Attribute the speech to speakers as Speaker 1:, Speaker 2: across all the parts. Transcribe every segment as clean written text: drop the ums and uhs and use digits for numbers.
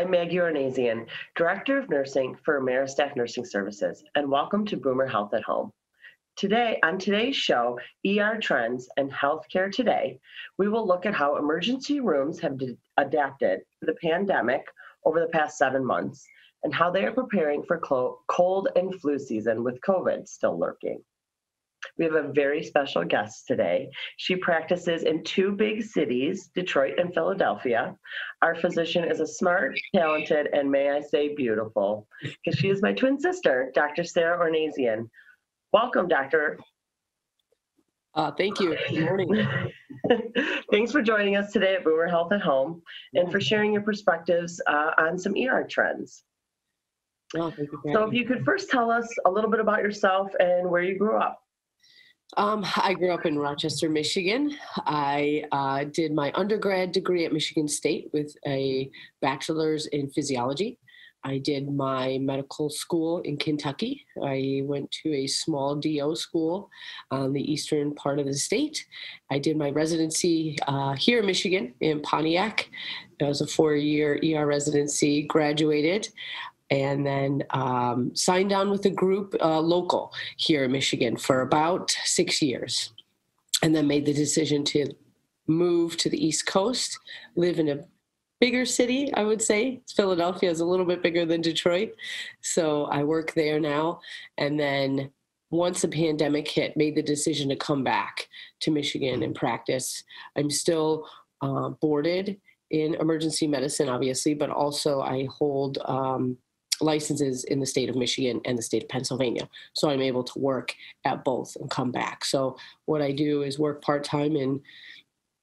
Speaker 1: I'm Maggie Ornazian, Director of Nursing for amidst Nursing Services, and welcome to Boomer Health at Home. Today, on today's show, ER Trends and Healthcare Today, we will look at how emergency rooms have adapted to the pandemic over the past 7 months and how they are preparing for cold and flu season with COVID still lurking. We have a very special guest today. She practices in 2 big cities, Detroit and Philadelphia. Our physician is a smart, talented, and may I say beautiful, because she is my twin sister, Dr. Sarah Ornazian. Welcome, Doctor.
Speaker 2: Thank you. Good morning.
Speaker 1: Thanks for joining us today at Boomer Health at Home and for sharing your perspectives on some ER trends.
Speaker 2: Oh, thank you.
Speaker 1: So if you could first tell us a little bit about yourself and where you grew up.
Speaker 2: I grew up in Rochester, Michigan. I did my undergrad degree at Michigan State with a bachelor's in physiology. I did my medical school in Kentucky. I went to a small DO school on the eastern part of the state. I did my residency here in Michigan in Pontiac. It was a 4-year ER residency, graduated, and then signed on with a group local here in Michigan for about 6 years, and then made the decision to move to the East Coast, live in a bigger city, I would say. Philadelphia is a little bit bigger than Detroit, so I work there now. And then once the pandemic hit, made the decision to come back to Michigan and practice. I'm still boarded in emergency medicine, obviously, but also I hold licenses in the state of Michigan and the state of Pennsylvania. So I'm able to work at both and come back. So what I do is work part-time in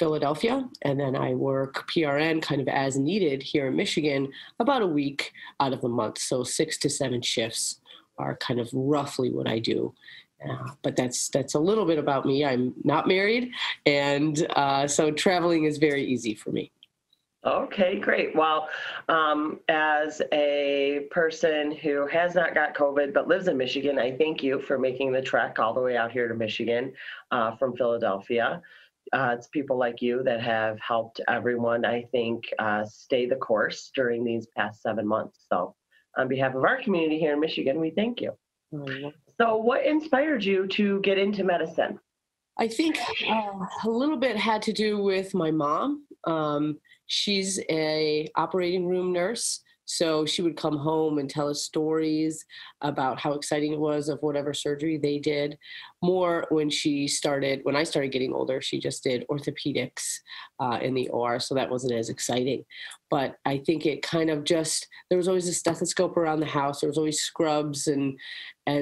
Speaker 2: Philadelphia, and then I work PRN kind of as needed here in Michigan about a week out of the month. So 6 to 7 shifts are kind of roughly what I do. But that's a little bit about me. I'm not married, and so traveling is very easy for me.
Speaker 1: Okay, great. Well, as a person who has not got COVID but lives in Michigan, I thank you for making the trek all the way out here to Michigan from Philadelphia. It's people like you that have helped everyone, I think, stay the course during these past 7 months. So on behalf of our community here in Michigan, we thank you. So what inspired you to get into medicine?
Speaker 2: I think a little bit had to do with my mom. She's a operating room nurse. So she would come home and tell us stories about how exciting it was of whatever surgery they did. More when I started getting older, she just did orthopedics in the OR, so that wasn't as exciting. But I think it kind of there was always a stethoscope around the house. There was always scrubs and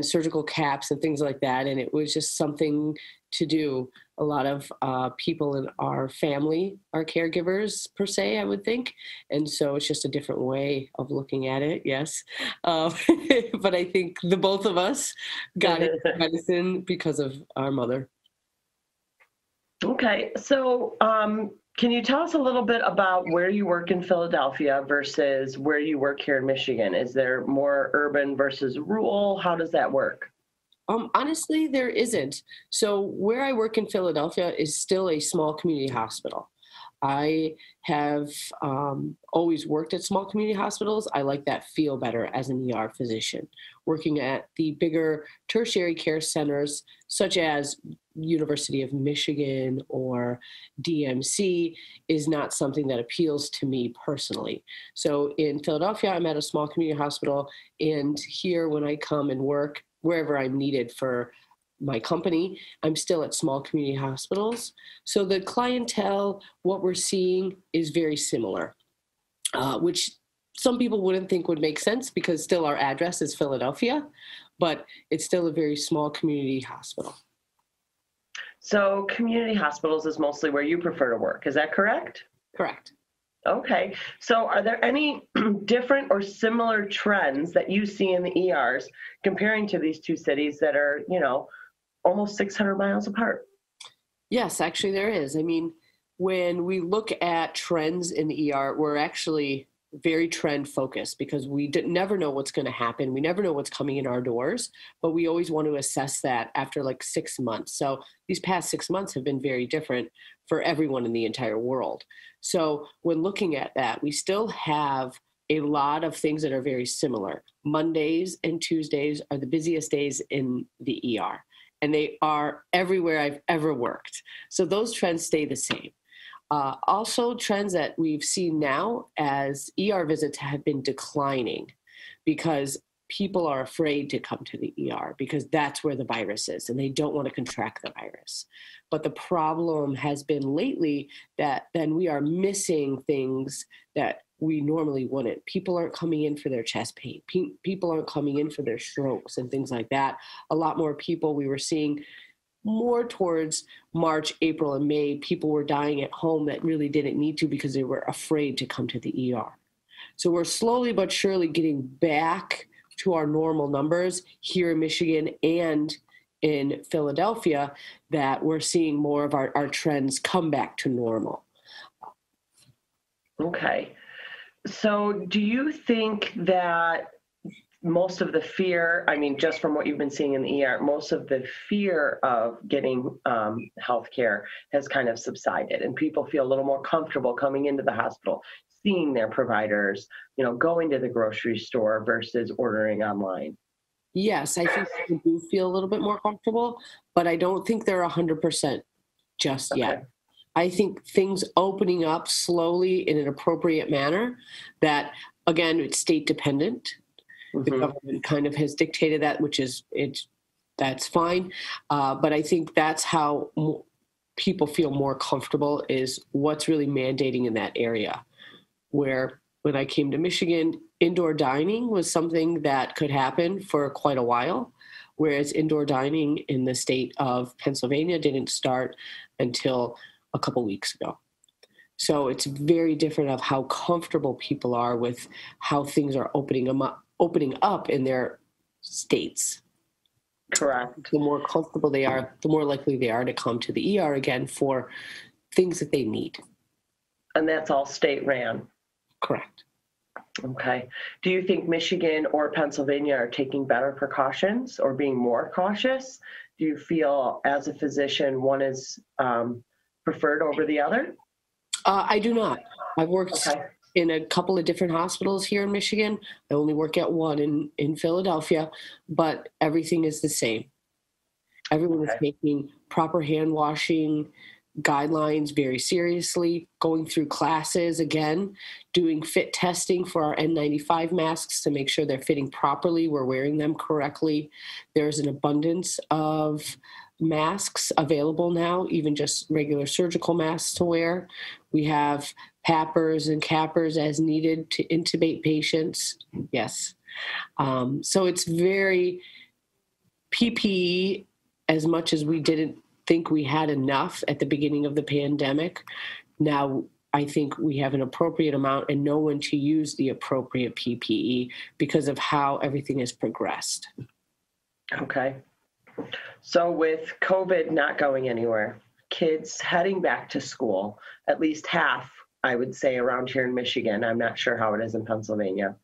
Speaker 2: surgical caps and things like that. And it was just something to do. A lot of people in our family are caregivers, per se, I would think. And so it's just a different way of looking at it, yes. But I think the both of us got into medicine because of our mother.
Speaker 1: Okay, so can you tell us a little bit about where you work in Philadelphia versus where you work here in Michigan? Is there more urban versus rural? How does that work?
Speaker 2: Honestly, there isn't. So where I work in Philadelphia is still a small community hospital. I have always worked at small community hospitals. I like that feel better as an ER physician. Working at the bigger tertiary care centers, such as University of Michigan or DMC, is not something that appeals to me personally. So in Philadelphia, I'm at a small community hospital, and here when I come and work, wherever I'm needed for my company, I'm still at small community hospitals. So the clientele, what we're seeing is very similar, which some people wouldn't think would make sense because still our address is Philadelphia, but it's still a very small community hospital.
Speaker 1: So community hospitals is mostly where you prefer to work. Is that correct?
Speaker 2: Correct.
Speaker 1: Okay. So are there any different or similar trends that you see in the ERs comparing to these 2 cities that are, almost 600 miles apart?
Speaker 2: Yes, actually there is. I mean, when we look at trends in the ER, we're actually very trend focused because we never know what's going to happen. We never know what's coming in our doors, but we always want to assess that after like 6 months. So these past 6 months have been very different for everyone in the entire world. So when looking at that, we still have a lot of things that are very similar. Mondays and Tuesdays are the busiest days in the ER, and they are everywhere I've ever worked. So those trends stay the same. Also, trends that we've seen now as ER visits have been declining because people are afraid to come to the ER because that's where the virus is and they don't want to contract the virus. But the problem has been lately that then we are missing things that we normally wouldn't. People aren't coming in for their chest pain. People aren't coming in for their strokes and things like that. A lot more people we were seeing more towards March, April, and May, people were dying at home that really didn't need to because they were afraid to come to the ER. So we're slowly but surely getting back to our normal numbers here in Michigan and in Philadelphia, that we're seeing more of our trends come back to normal.
Speaker 1: Okay. So do you think that most of the fear, I mean, just from what you've been seeing in the ER, most of the fear of getting healthcare has kind of subsided and people feel a little more comfortable coming into the hospital, seeing their providers, going to the grocery store versus ordering online?
Speaker 2: Yes, I think people do feel a little bit more comfortable, but I don't think they're 100% just yet.
Speaker 1: Okay.
Speaker 2: I think things opening up slowly in an appropriate manner that, again, it's state dependent. The government kind of has dictated that, that's fine. But I think that's how people feel more comfortable is what's really mandating in that area. Where when I came to Michigan, indoor dining was something that could happen for quite a while, whereas indoor dining in the state of Pennsylvania didn't start until a couple weeks ago. So it's very different of how comfortable people are with how things are opening up in their states.
Speaker 1: Correct.
Speaker 2: The more comfortable they are, the more likely they are to come to the ER again for things that they need.
Speaker 1: And that's all state ran.
Speaker 2: Correct.
Speaker 1: Okay. Do you think Michigan or Pennsylvania are taking better precautions or being more cautious? Do you feel as a physician one is preferred over the other?
Speaker 2: I do not. I've worked in a couple of different hospitals here in Michigan. I only work at one in Philadelphia, but everything is the same. Everyone is taking proper hand washing guidelines very seriously, going through classes again, doing fit testing for our N95 masks to make sure they're fitting properly, we're wearing them correctly. There's an abundance of masks available now, even just regular surgical masks to wear. We have PAPRs and CAPRs as needed to intubate patients. Yes. So it's very PPE, as much as we didn't think we had enough at the beginning of the pandemic. Now I think we have an appropriate amount and know when to use the appropriate PPE because of how everything has progressed.
Speaker 1: Okay. So with COVID not going anywhere, kids heading back to school, at least half, I would say, around here in Michigan. I'm not sure how it is in Pennsylvania.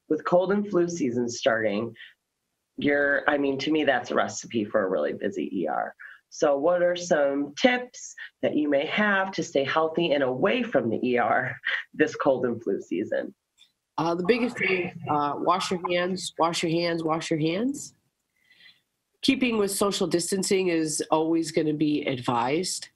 Speaker 1: With cold and flu season starting, to me, that's a recipe for a really busy ER. So what are some tips that you may have to stay healthy and away from the ER this cold and flu season?
Speaker 2: The biggest thing is wash your hands, wash your hands, wash your hands. Keeping with social distancing is always going to be advised.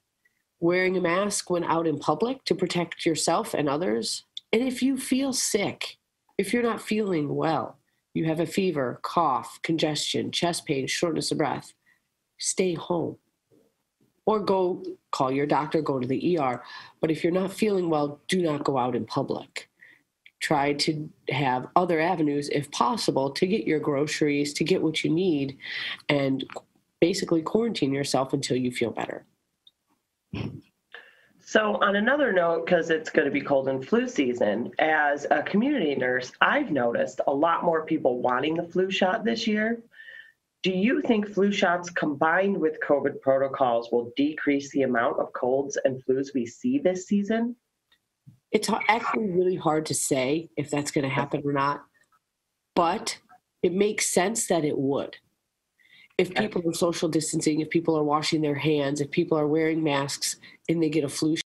Speaker 2: Wearing a mask when out in public to protect yourself and others. And if you feel sick, if you're not feeling well, you have a fever, cough, congestion, chest pain, shortness of breath, stay home. Or go call your doctor, go to the ER. But if you're not feeling well, do not go out in public. Try to have other avenues, if possible, to get your groceries, to get what you need, and basically quarantine yourself until you feel better.
Speaker 1: So on another note, because it's going to be cold and flu season, as a community nurse, I've noticed a lot more people wanting the flu shot this year. Do you think flu shots combined with COVID protocols will decrease the amount of colds and flus we see this season?
Speaker 2: It's actually really hard to say if that's going to happen or not, but it makes sense that it would. If people are social distancing, if people are washing their hands, if people are wearing masks and they get a flu shot,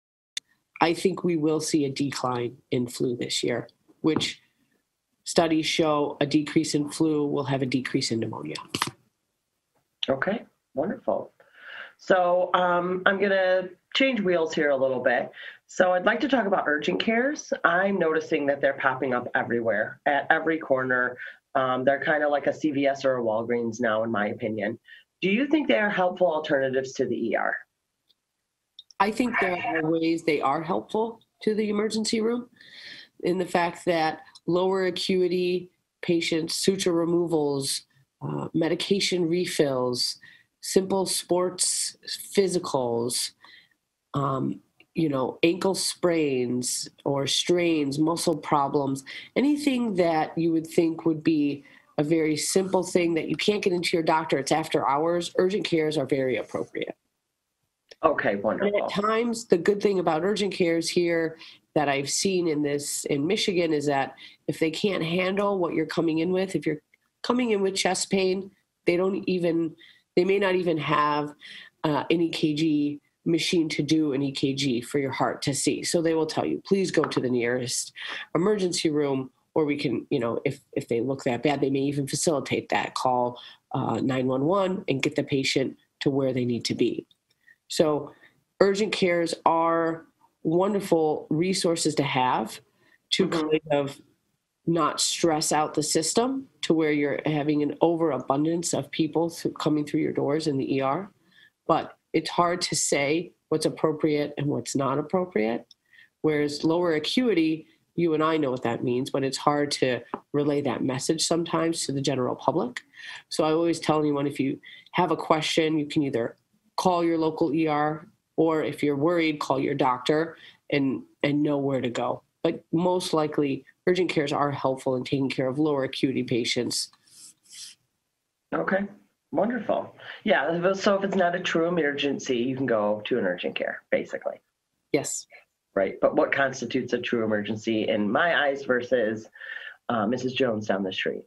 Speaker 2: I think we will see a decline in flu this year, which studies show a decrease in flu will have a decrease in pneumonia.
Speaker 1: Okay, wonderful. So I'm going to change wheels here a little bit. So I'd like to talk about urgent cares. I'm noticing that they're popping up everywhere, at every corner. They're kind of like a CVS or a Walgreens now, in my opinion. Do you think they are helpful alternatives to the ER?
Speaker 2: I think there are ways they are helpful to the emergency room in the fact that lower acuity patients, suture removals, medication refills, simple sports physicals, ankle sprains or strains, muscle problems, anything that you would think would be a very simple thing that you can't get into your doctor, it's after hours, urgent cares are very appropriate.
Speaker 1: Okay, wonderful.
Speaker 2: And at times, the good thing about urgent cares here that I've seen in Michigan is that if they can't handle what you're coming in with, if you're coming in with chest pain, they may not even have an EKG machine to do an EKG for your heart to see. So they will tell you, please go to the nearest emergency room, or we can, if they look that bad, they may even facilitate that. Call 911 and get the patient to where they need to be. So urgent cares are wonderful resources to have to kind of not stress out the system to where you're having an overabundance of people coming through your doors in the ER. But it's hard to say what's appropriate and what's not appropriate. Whereas lower acuity, you and I know what that means, but it's hard to relay that message sometimes to the general public. So I always tell anyone, if you have a question, you can either call your local ER, or if you're worried, call your doctor and know where to go. But most likely, urgent cares are helpful in taking care of lower acuity patients.
Speaker 1: Okay, wonderful. Yeah, so if it's not a true emergency, you can go to an urgent care, basically.
Speaker 2: Yes.
Speaker 1: Right, but what constitutes a true emergency in my eyes versus Mrs. Jones down the street?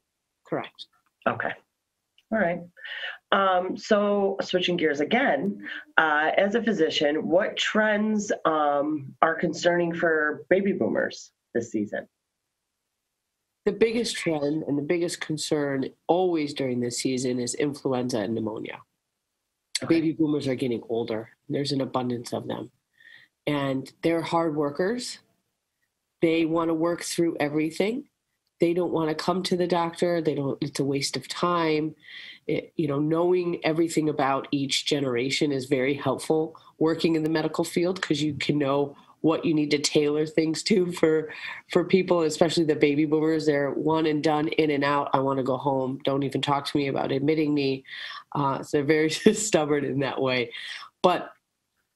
Speaker 2: Correct.
Speaker 1: Okay, all right. So switching gears again, as a physician, what trends are concerning for baby boomers this season?
Speaker 2: The biggest trend and the biggest concern always during this season is influenza and pneumonia. Okay. Baby boomers are getting older. There's an abundance of them. And they're hard workers. They want to work through everything. They don't want to come to the doctor. It's a waste of time. Knowing everything about each generation is very helpful working in the medical field, because you can know what you need to tailor things to for people, especially the baby boomers. They're one and done, in and out. I want to go home. Don't even talk to me about admitting me. So they're very stubborn in that way. But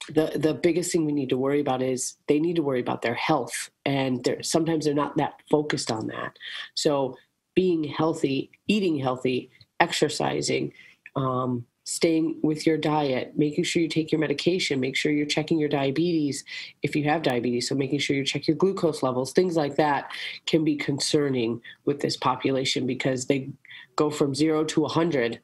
Speaker 2: the biggest thing we need to worry about is they need to worry about their health. And sometimes they're not that focused on that. So being healthy, eating healthy, exercising, staying with your diet, making sure you take your medication, make sure you're checking your diabetes if you have diabetes. So making sure you check your glucose levels, things like that can be concerning with this population, because they go from 0 to 100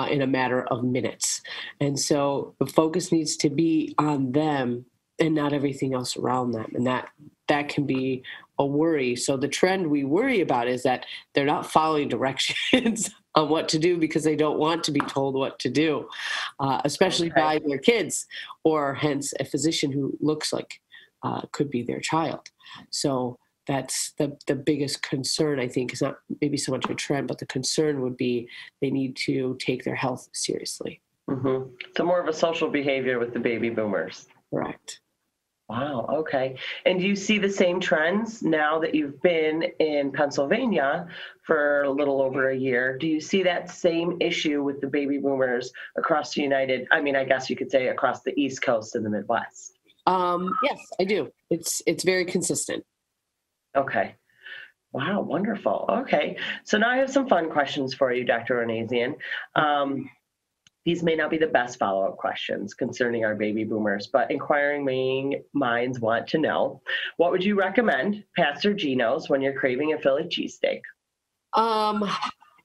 Speaker 2: in a matter of minutes. And so the focus needs to be on them and not everything else around them. And that can be a worry. So the trend we worry about is that they're not following directions on what to do because they don't want to be told what to do, especially by their kids, or hence a physician who looks like could be their child. So that's the biggest concern, I think, is not maybe so much a trend, but the concern would be they need to take their health seriously.
Speaker 1: Mm-hmm. So more of a social behavior with the baby boomers.
Speaker 2: Correct.
Speaker 1: Wow, okay. And do you see the same trends now that you've been in Pennsylvania for a little over a year? Do you see that same issue with the baby boomers across the I guess you could say across the East Coast and the Midwest?
Speaker 2: Yes, I do. It's very consistent.
Speaker 1: Okay. Wow, wonderful. Okay. So now I have some fun questions for you, Dr. Ornazian. These may not be the best follow-up questions concerning our baby boomers, but inquiring minds want to know, what would you recommend, Pats or Geno's, when you're craving a Philly cheesesteak?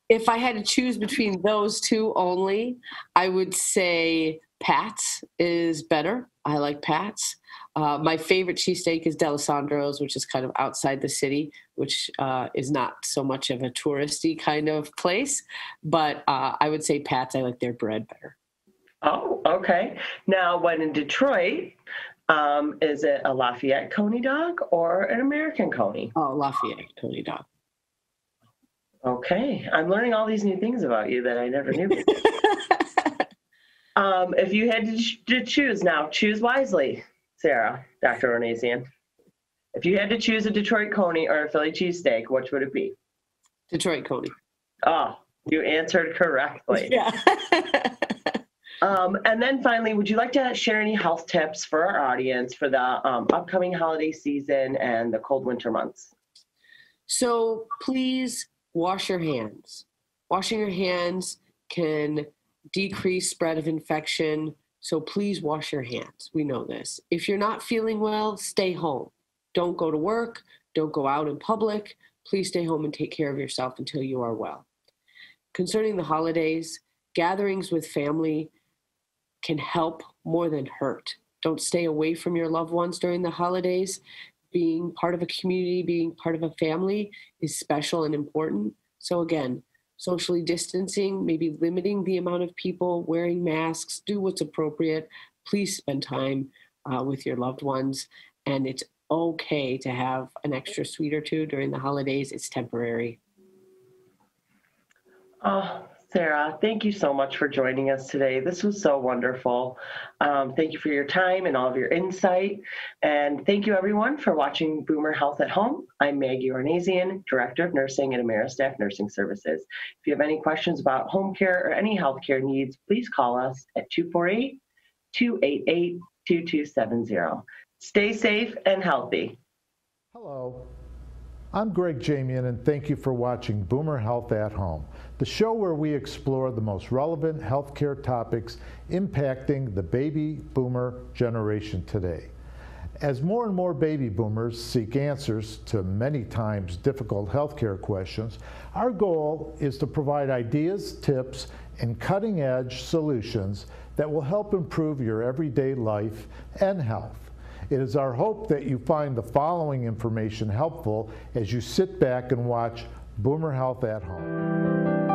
Speaker 2: If I had to choose between those two only, I would say Pat's is better. I like Pat's. My favorite cheesesteak is D'Alessandro's, which is kind of outside the city, which is not so much of a touristy kind of place. But I would say Pat's, I like their bread better.
Speaker 1: Oh, okay. Now, when in Detroit, is it a Lafayette Coney dog or an American Coney?
Speaker 2: Oh, Lafayette Coney dog.
Speaker 1: Okay. I'm learning all these new things about you that I never knew. If you had to choose now, choose wisely, Sarah, Dr. Ornazian. If you had to choose a Detroit Coney or a Philly cheesesteak, which would it be?
Speaker 2: Detroit Coney.
Speaker 1: Oh, you answered correctly.
Speaker 2: Yeah.
Speaker 1: And then finally, would you like to share any health tips for our audience for the upcoming holiday season and the cold winter months?
Speaker 2: So please wash your hands. Washing your hands can decrease spread of infection. So please wash your hands. We know this. If you're not feeling well, stay home. Don't go to work. Don't go out in public. Please stay home and take care of yourself until you are well. Concerning the holidays, gatherings with family can help more than hurt. Don't stay away from your loved ones during the holidays. Being part of a community, being part of a family is special and important. So again, socially distancing, maybe limiting the amount of people, wearing masks, do what's appropriate. Please spend time with your loved ones. And it's okay to have an extra sweet or two during the holidays. It's temporary.
Speaker 1: Oh, Sarah, thank you so much for joining us today. This was so wonderful. Thank you for your time and all of your insight. And thank you, everyone, for watching Boomer Health at Home. I'm Maggie Ornazian, Director of Nursing at AmeriStaff Nursing Services. If you have any questions about home care or any healthcare needs, please call us at 248-288-2270. Stay safe and healthy.
Speaker 3: Hello. I'm Greg Jamian, and thank you for watching Boomer Health at Home, the show where we explore the most relevant healthcare topics impacting the baby boomer generation today. As more and more baby boomers seek answers to many times difficult healthcare questions, our goal is to provide ideas, tips, and cutting-edge solutions that will help improve your everyday life and health. It is our hope that you find the following information helpful as you sit back and watch Boomer Health at Home.